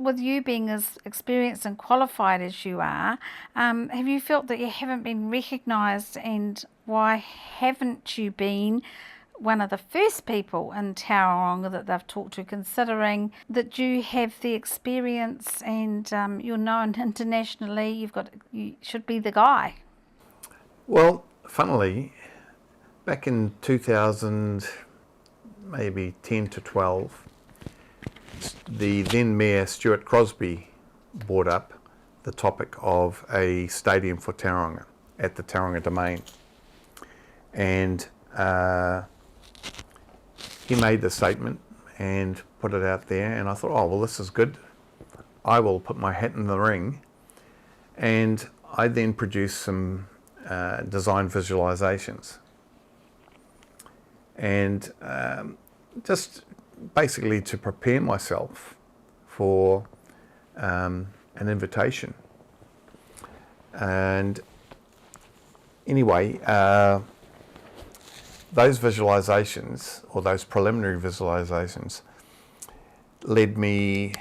with you being as experienced and qualified as you are, have you felt that you haven't been recognised, and why haven't you been one of the first people in Tauranga that they've talked to, considering that you have the experience and you're known internationally? You should be the guy. Well, funnily, back in 2000, maybe 10 to 12, the then Mayor Stuart Crosby brought up the topic of a stadium for Tauranga at the Tauranga Domain. And he made the statement and put it out there, and I thought, oh, well, this is good. I will put my hat in the ring. And I then produced some design visualizations. And just basically to prepare myself for an invitation. And anyway, those visualizations, or those preliminary visualizations, led me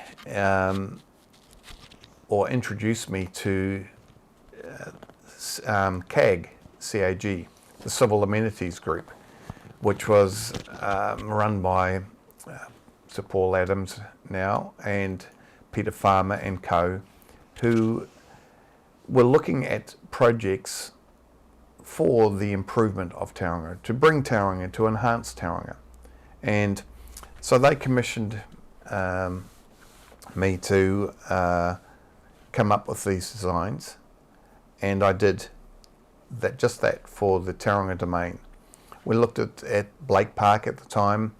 or introduced me to CAG, CAG, the Civil Amenities Group, which was run by Sir Paul Adams now and Peter Farmer and co, who were looking at projects for the improvement of Tauranga, to bring Tauranga, to enhance Tauranga. And so they commissioned me to come up with these designs, and I did just that for the Tauranga Domain. We looked at Blake Park at the time,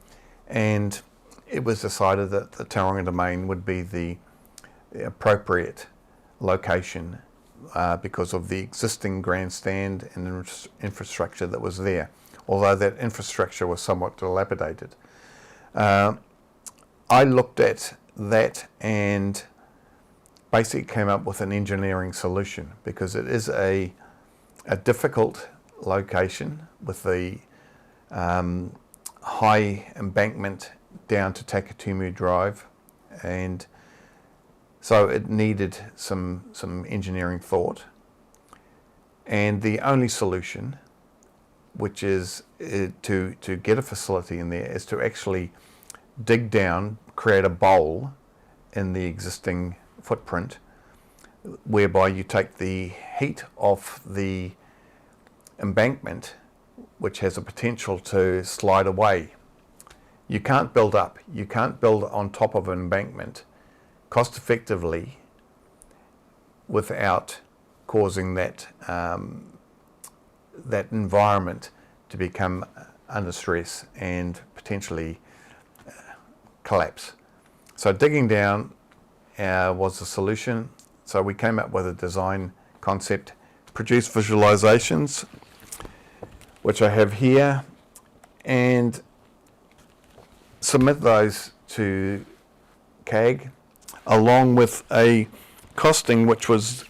and it was decided that the Tauranga Domain would be the appropriate location because of the existing grandstand and infrastructure that was there, although that infrastructure was somewhat dilapidated. I looked at that and basically came up with an engineering solution, because it is a difficult location with the high embankment down to Takatumu Drive, and so it needed some engineering thought. And the only solution, which is to get a facility in there, is to actually dig down, create a bowl in the existing footprint, whereby you take the heat off the embankment, which has a potential to slide away. You can't build up. You can't build on top of an embankment cost effectively without causing that that environment to become under stress and potentially collapse. So digging down was the solution. So we came up with a design concept, produced visualizations, which I have here, and submit those to CAG, along with a costing which was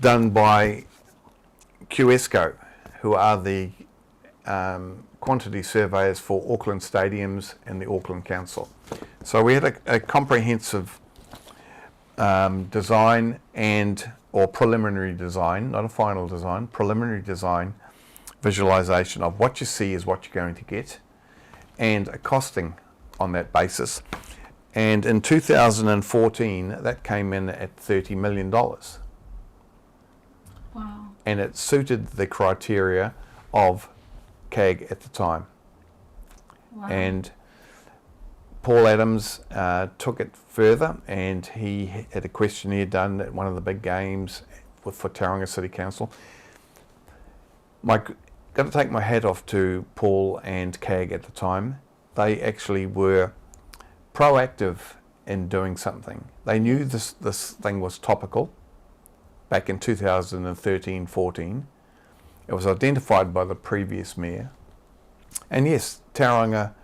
done by QESCO, who are the quantity surveyors for Auckland stadiums and the Auckland Council. So we had a comprehensive design or preliminary design, not a final design, preliminary design visualization of what you see is what you're going to get, and a costing on that basis. And in 2014, that came in at $30 million. Wow. And it suited the criteria of CAG at the time. Wow. And Paul Adams took it further, and he had a questionnaire done at one of the big games for Tauranga City Council. Got to take my hat off to Paul and CAG at the time. They actually were proactive in doing something. They knew this thing was topical back in 2013-14. It was identified by the previous mayor. And yes, Tauranga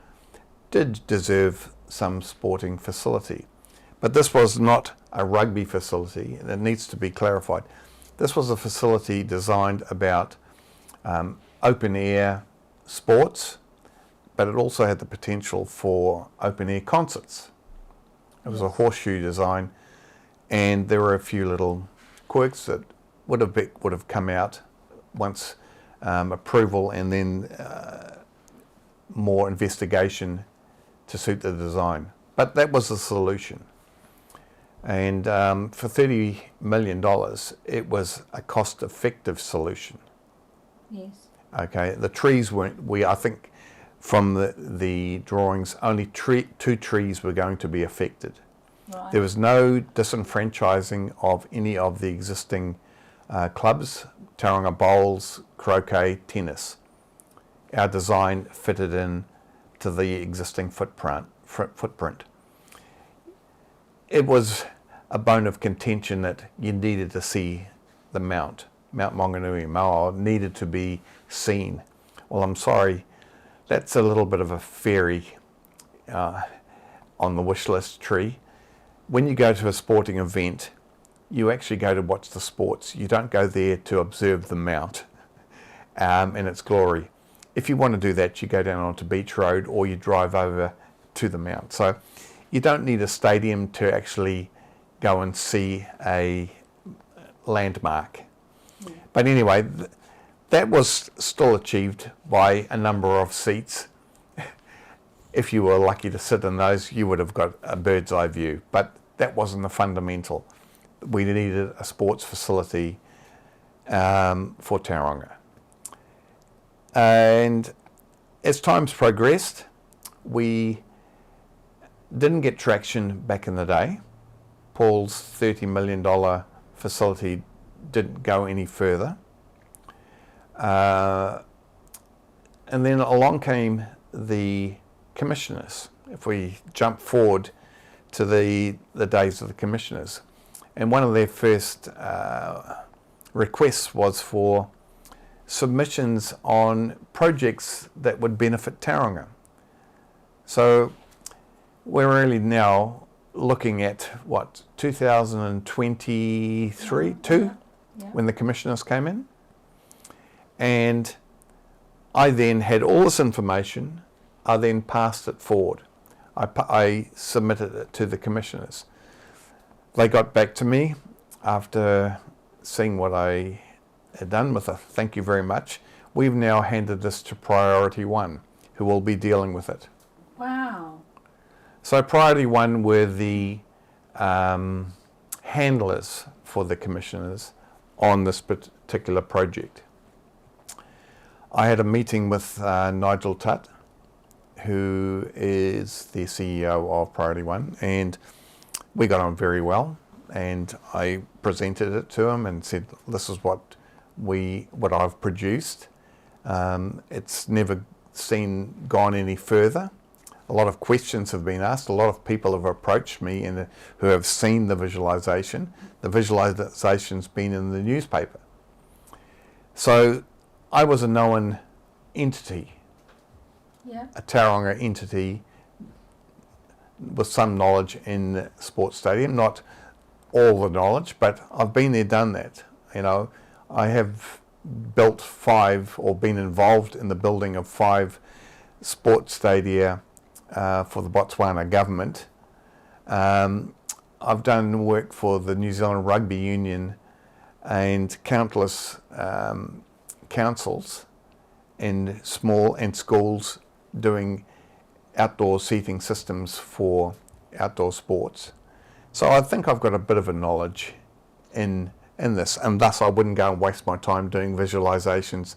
did deserve some sporting facility. But this was not a rugby facility, and it needs to be clarified. This was a facility designed about open air sports, but it also had the potential for open air concerts. It was a horseshoe design, and there were a few little quirks that would have come out once approval and then more investigation to suit the design. But that was the solution. And for $30 million, it was a cost-effective solution. Yes. Okay, the trees I think from the drawings, only 2 trees were going to be affected. Right. There was no disenfranchising of any of the existing clubs, Tauranga bowls, croquet, tennis. Our design fitted in to the existing footprint. It was a bone of contention that you needed to see the Mount Maunganui Mauo needed to be seen. Well, I'm sorry, that's a little bit of a fairy on the wish list tree. When you go to a sporting event, you actually go to watch the sports. You don't go there to observe the Mount in its glory. If you want to do that, you go down onto Beach Road or you drive over to the Mount. So you don't need a stadium to actually go and see a landmark. Yeah. But anyway, that was still achieved by a number of seats. If you were lucky to sit in those, you would have got a bird's eye view. But that wasn't the fundamental. We needed a sports facility for Tauranga. And as times progressed, we didn't get traction back in the day. Paul's $30 million facility didn't go any further. And then along came the commissioners. If we jump forward to the days of the commissioners, and one of their first requests was for submissions on projects that would benefit Tauranga. So we're really now looking at what, 2023, when the commissioners came in. And I then had all this information. I then passed it forward. I submitted it to the commissioners. They got back to me after seeing what I had done with a thank you very much. We've now handed this to Priority One, who will be dealing with it. Wow. So Priority One were the handlers for the commissioners on this particular project. I had a meeting with Nigel Tutt, who is the CEO of Priority One, and we got on very well. And I presented it to him and said, "This is what I've produced. It's never gone any further. A lot of questions have been asked. A lot of people have approached me and who have seen the visualization. The visualization's been in the newspaper. So I was a known entity, a Tauranga entity with some knowledge in the sports stadium, not all the knowledge, but I've been there, done that. You know, I have built 5 or been involved in the building of 5 sports stadia for the Botswana government. I've done work for the New Zealand Rugby Union and countless councils in small and schools doing outdoor seating systems for outdoor sports. So I think I've got a bit of a knowledge in this, and thus I wouldn't go and waste my time doing visualizations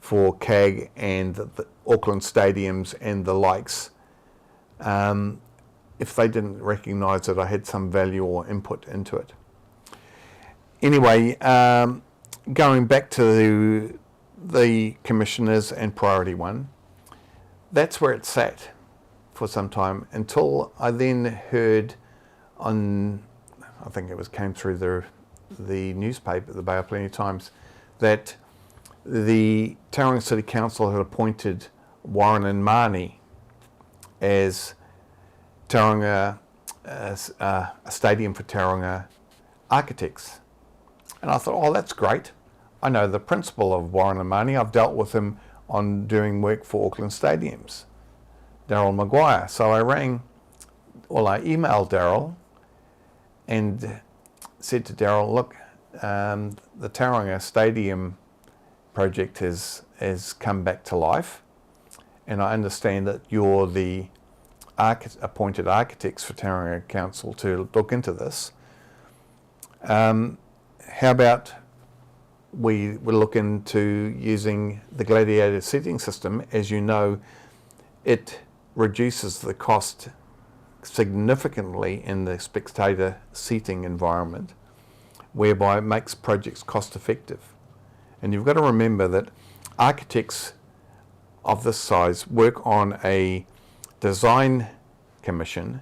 for CAG and the Auckland stadiums and the likes if they didn't recognise that I had some value or input into it. Anyway, going back to the commissioners and Priority One, that's where it sat for some time until I then heard on, I think it came through the newspaper, the Bay of Plenty Times, that the Tauranga City Council had appointed Warren and Marnie as Tauranga, a stadium for Tauranga architects. And I thought, oh, that's great. I know the principal of Warren and Marnie. I've dealt with him on doing work for Auckland stadiums, Daryl Maguire. So I emailed Daryl and said to Daryl, look, the Tauranga Stadium project has come back to life, and I understand that you're the appointed architects for Tauranga Council to look into this. How about we look into using the Gladiator seating system? As you know, it reduces the cost significantly in the spectator seating environment, whereby it makes projects cost effective. And you've got to remember that architects of this size work on a design commission.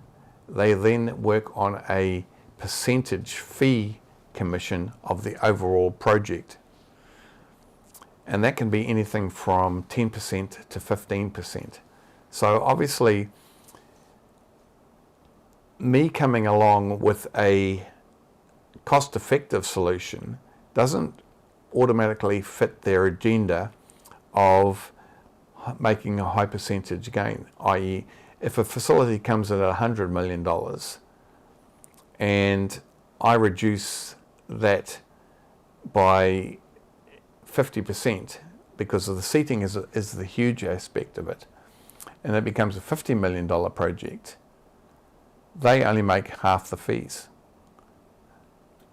They then work on a percentage fee commission of the overall project. And that can be anything from 10% to 15%. So obviously, me coming along with a cost-effective solution doesn't automatically fit their agenda of making a high percentage gain, i.e. if a facility comes in at $100 million and I reduce that by 50% because of the seating is the huge aspect of it, and it becomes a $50 million project, they only make half the fees.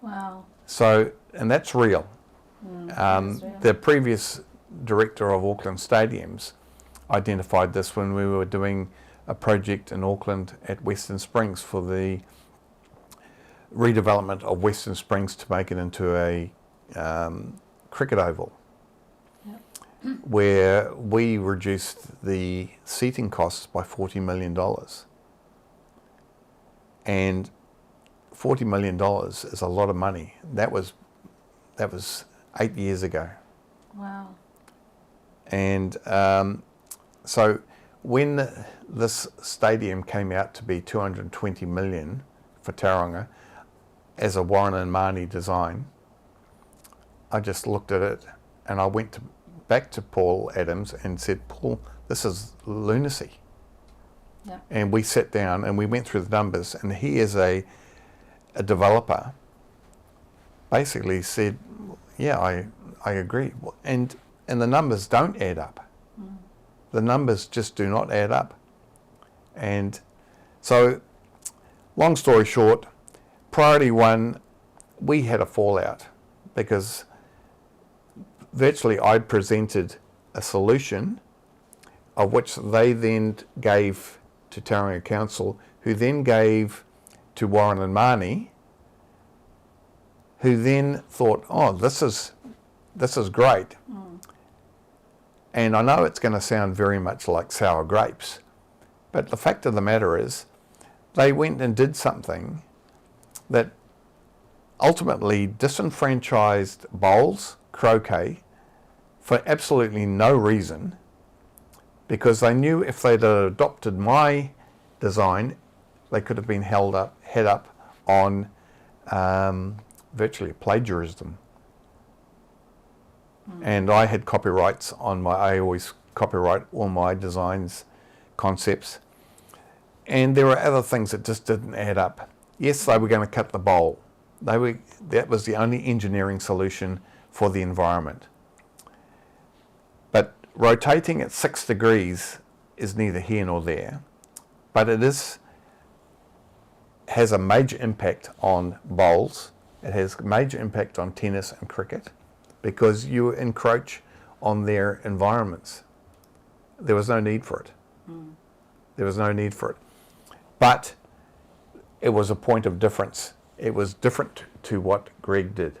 Wow. So, and that's real. That's real. The previous director of Auckland Stadiums identified this when we were doing a project in Auckland at Western Springs for the redevelopment of Western Springs to make it into a cricket oval, where we reduced the seating costs by $40 million. And $40 million is a lot of money. That was 8 years ago. Wow. And so when this stadium came out to be $220 million for Tauranga as a Warren and Marnie design, I just looked at it and I went back to Paul Adams and said, Paul, this is lunacy. Yeah. And we sat down and we went through the numbers, and he is a developer, basically said, yeah, I agree. And the numbers don't add up. The numbers just do not add up. And so, long story short, priority one, we had a fallout because virtually I presented a solution of which they then gave to Tauranga Council, who then gave to Warren and Marnie, who then thought, oh, this is great. And I know it's going to sound very much like sour grapes, but the fact of the matter is they went and did something that ultimately disenfranchised bowls, croquet, for absolutely no reason, because they knew if they'd adopted my design, they could have been head up on virtually plagiarism. And I had copyrights on I always copyright all my designs, concepts. And there were other things that just didn't add up. Yes, they were going to cut the bowl. That was the only engineering solution for the environment. But rotating at 6 degrees is neither here nor there. But it has a major impact on bowls. It has a major impact on tennis and cricket, because you encroach on their environments. There was no need for it. There was no need for it. But it was a point of difference. It was different to what Greg did.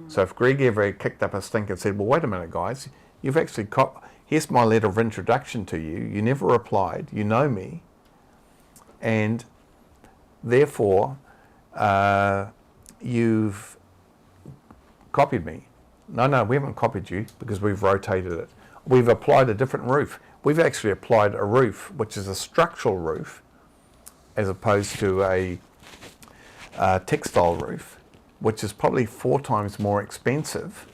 So if Greg ever kicked up a stink and said, well, wait a minute, guys, you've actually here's my letter of introduction to you. You never replied. You know me. And therefore, you've copied me. No, we haven't copied you because we've rotated it. We've applied a different roof. We've actually applied a roof, which is a structural roof, as opposed to a textile roof, which is probably 4 times more expensive.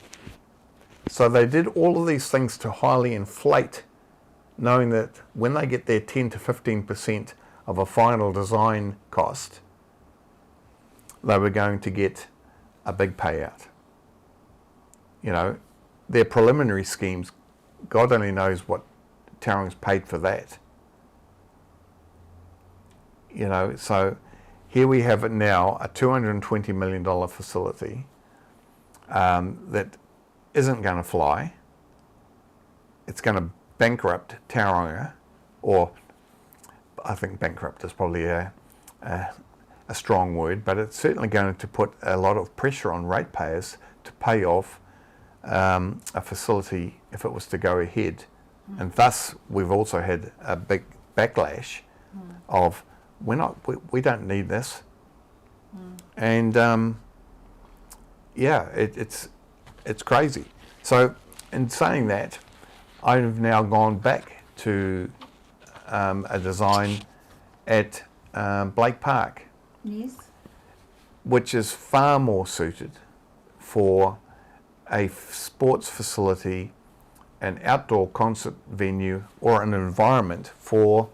So they did all of these things to highly inflate, knowing that when they get their 10 to 15% of a final design cost, they were going to get a big payout. You know, their preliminary schemes, God only knows what Taurang's paid for that. You know, so here we have it now, a $220 million facility that isn't going to fly. It's going to bankrupt Tauranga, or I think bankrupt is probably a strong word, but it's certainly going to put a lot of pressure on ratepayers to pay off a facility if it was to go ahead. And thus we've also had a big backlash of we don't need this. And yeah, it's crazy. So in saying that, I've now gone back to a design at Blake Park, Yes. which is far more suited for a sports facility, an outdoor concert venue, or an environment for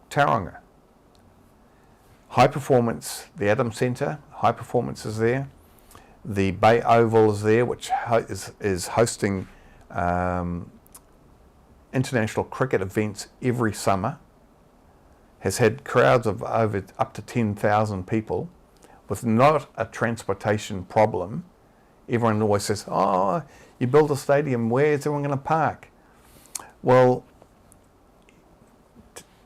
Tauranga. High performance, the Adams Centre, high performance is there. The Bay Oval is there, which is hosting international cricket events every summer. Has had crowds of over up to 10,000 people with not a transportation problem. Everyone always says, oh, you build a stadium, where's everyone going to park? Well,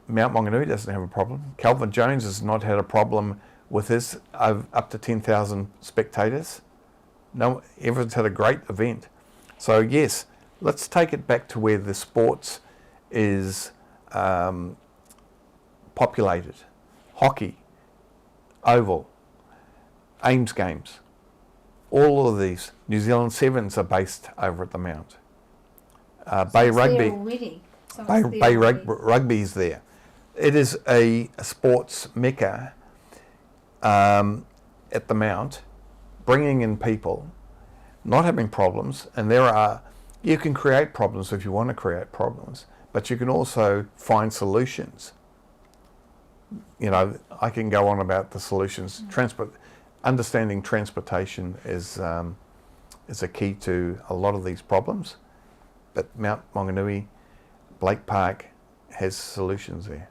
Mount Maunganui doesn't have a problem. Calvin Jones has not had a problem with his up to 10,000 spectators. No, everyone's had a great event. So yes, let's take it back to where the sports is populated. Hockey, Oval, Ames Games, all of these. New Zealand Sevens are based over at the Mount. Bay Rugby. Already. So Bay Rugby's there. It is a sports mecca at the Mount, bringing in people, not having problems, and you can create problems if you want to create problems, but you can also find solutions. You know, I can go on about the solutions. Understanding transportation is a key to a lot of these problems, but Mount Maunganui, Blake Park has solutions there.